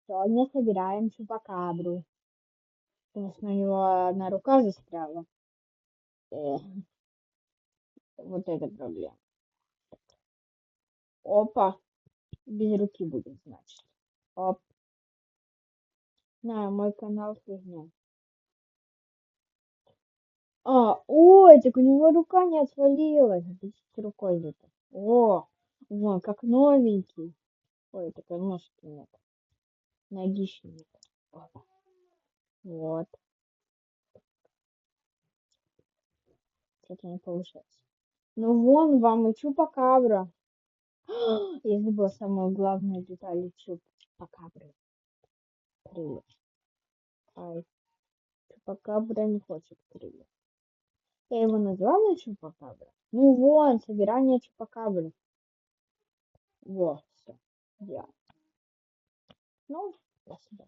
Сегодня собираем чупакабру. Конечно, у него одна рука застряла. Э, вот это проблема. Опа, без руки будет, значит. Оп, на, мой канал фигня. Ой, так у него рука не отвалилась. С рукой где-то. Вон, как новенький. Ой, такой ножки нет. Ногищи нет. Опа. Вот, что-то не получается. Ну вон вам и чупакабра. Я забыла самую главную деталь чупакабры. Крылья. Ай, чупакабра не хочет крылья. Я его назвала чупакабра. Ну вон, собирание чупакабры. Во, все. Я. Ну, спасибо.